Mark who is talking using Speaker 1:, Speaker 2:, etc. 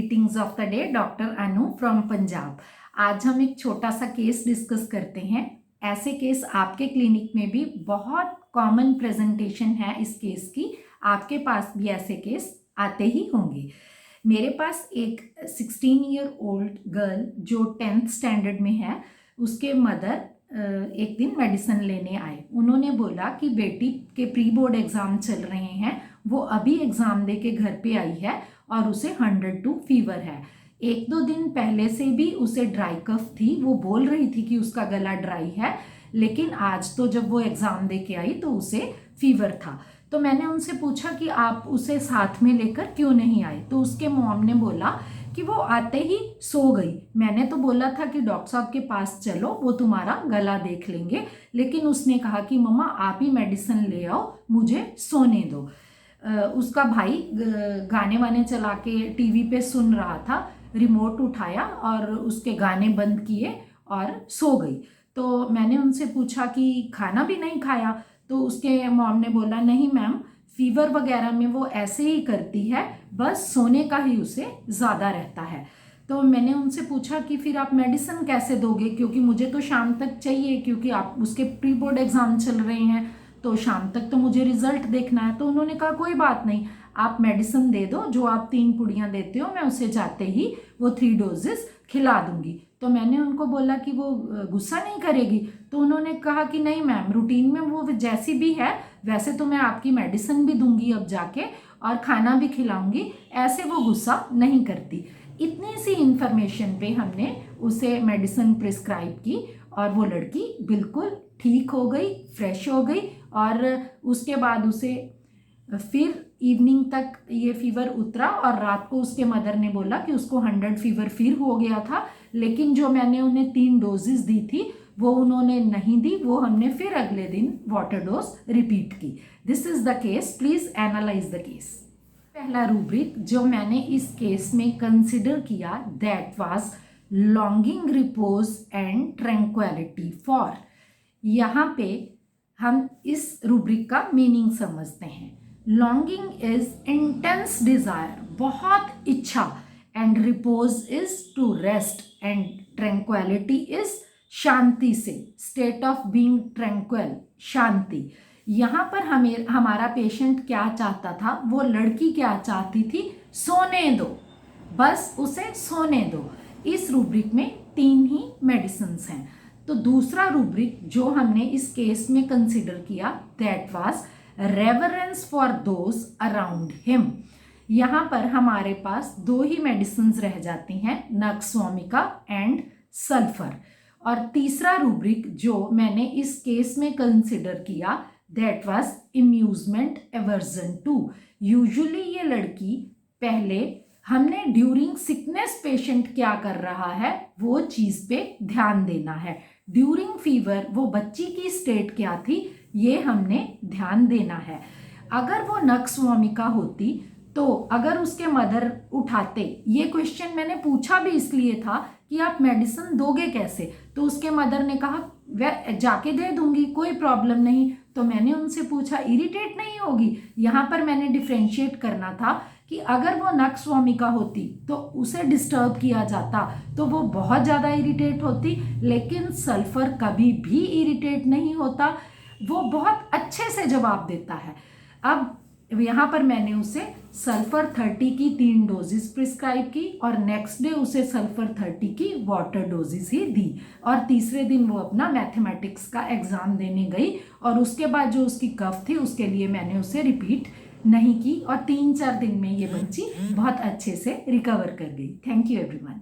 Speaker 1: Greetings of the day, doctor Anu from Punjab. आज हम एक छोटा सा केस डिस्कस करते हैं। ऐसे केस आपके क्लिनिक में भी बहुत कॉमन प्रेजेंटेशन है इस केस की, आपके पास भी ऐसे केस आते ही होंगे। मेरे पास एक 16 ईयर ओल्ड गर्ल जो 10th स्टैंडर्ड में है, उसके मदर एक दिन मेडिसिन लेने आए। उन्होंने बोला कि बेटी के प्री बोर्ड एग्ज़ाम चल रहे हैं, वो अभी एग्ज़ाम दे के घर पे आई है और उसे 102 फीवर है। एक दो दिन पहले से भी उसे ड्राई कफ थी, वो बोल रही थी कि उसका गला ड्राई है, लेकिन आज तो जब वो एग्ज़ाम दे के आई तो उसे फीवर था। तो मैंने उनसे पूछा कि आप उसे साथ में लेकर क्यों नहीं आए, तो उसके मॉम ने बोला कि वो आते ही सो गई। मैंने तो बोला था कि डॉक्टर साहब के पास चलो, वो तुम्हारा गला देख लेंगे, लेकिन उसने कहा कि मम्मा आप ही मेडिसिन ले आओ, मुझे सोने दो। उसका भाई गाने वाने चला के टीवी पे सुन रहा था, रिमोट उठाया और उसके गाने बंद किए और सो गई। तो मैंने उनसे पूछा कि खाना भी नहीं खाया, तो उसके मॉम ने बोला नहीं मैम, फीवर वगैरह में वो ऐसे ही करती है, बस सोने का ही उसे ज़्यादा रहता है। तो मैंने उनसे पूछा कि फिर आप मेडिसिन कैसे दोगे, क्योंकि मुझे तो शाम तक चाहिए, क्योंकि आप उसके प्री बोर्ड एग्ज़ाम चल रहे हैं, तो शाम तक तो मुझे रिजल्ट देखना है। तो उन्होंने कहा कोई बात नहीं, आप मेडिसिन दे दो, जो आप 3 पुड़ियाँ देते हो मैं उसे जाते ही वो 3 डोजेस खिला दूंगी। तो मैंने उनको बोला कि वो गुस्सा नहीं करेगी, तो उन्होंने कहा कि नहीं मैम, रूटीन में वो जैसी भी है वैसे तो मैं आपकी मेडिसिन भी दूंगी अब जाके, और खाना भी खिलाऊंगी, ऐसे वो गुस्सा नहीं करती। इतनी सी इंफॉर्मेशन पे हमने उसे मेडिसिन प्रिस्क्राइब की और वो लड़की बिल्कुल ठीक हो गई, फ्रेश हो गई, और उसके बाद उसे फिर इवनिंग तक ये फीवर उतरा और रात को उसके मदर ने बोला कि उसको 100 फीवर फिर हो गया था, लेकिन जो मैंने उन्हें 3 डोजेस दी थी वो उन्होंने नहीं दी, वो हमने फिर अगले दिन वाटर डोज रिपीट की। This is the case, please analyse the case. पहला रूब्रिक जो मैंने इस केस में कंसिडर किया, that was longing repose and tranquillity for. यहाँ पे हम इस रूब्रिक का मीनिंग समझते हैं। लॉन्गिंग इज इंटेंस डिजायर, बहुत इच्छा, and repose is to rest, and tranquillity is शांति से, स्टेट ऑफ बीइंग ट्रैंक्विल, शांति। यहाँ पर हमारा पेशेंट क्या चाहता था, वो लड़की क्या चाहती थी, सोने दो, बस उसे सोने दो। इस रूब्रिक में 3 ही मेडिसिन हैं। तो दूसरा रूब्रिक जो हमने इस केस में कंसिडर किया, that was reverence for those around him. यहाँ पर हमारे पास 2 ही मेडिसिन रह जाती हैं, नक्सवामिका एंड सल्फर। और तीसरा रूब्रिक जो मैंने इस केस में कंसिडर किया, that was amusement aversion too. Usually ये लड़की पहले, हमने ड्यूरिंग सिकनेस पेशेंट क्या कर रहा है वो चीज़ पे ध्यान देना है। ड्यूरिंग फीवर वो बच्ची की स्टेट क्या थी ये हमने ध्यान देना है। अगर वो नक्सवामिका होती तो अगर उसके मदर उठाते, ये क्वेश्चन मैंने पूछा भी इसलिए था कि आप मेडिसिन दोगे कैसे, तो उसके मदर ने कहा वह जाके दे दूंगी, कोई प्रॉब्लम नहीं। तो मैंने उनसे पूछा इरिटेट नहीं होगी। यहाँ पर मैंने डिफ्रेंशिएट करना था कि अगर वो नक्सवामिका होती तो उसे डिस्टर्ब किया जाता तो वो बहुत ज़्यादा इरिटेट होती, लेकिन सल्फर कभी भी इरिटेट नहीं होता, वो बहुत अच्छे से जवाब देता है। अब यहाँ पर मैंने उसे सल्फर 30 की 3 डोजेस प्रिस्क्राइब की और नेक्स्ट डे उसे सल्फर 30 की वाटर डोजेस ही दी, और तीसरे दिन वो अपना मैथमेटिक्स का एग्ज़ाम देने गई, और उसके बाद जो उसकी कफ थी उसके लिए मैंने उसे रिपीट नहीं की, और 3-4 दिन में ये बच्ची बहुत अच्छे से रिकवर कर गई। Thank you everyone.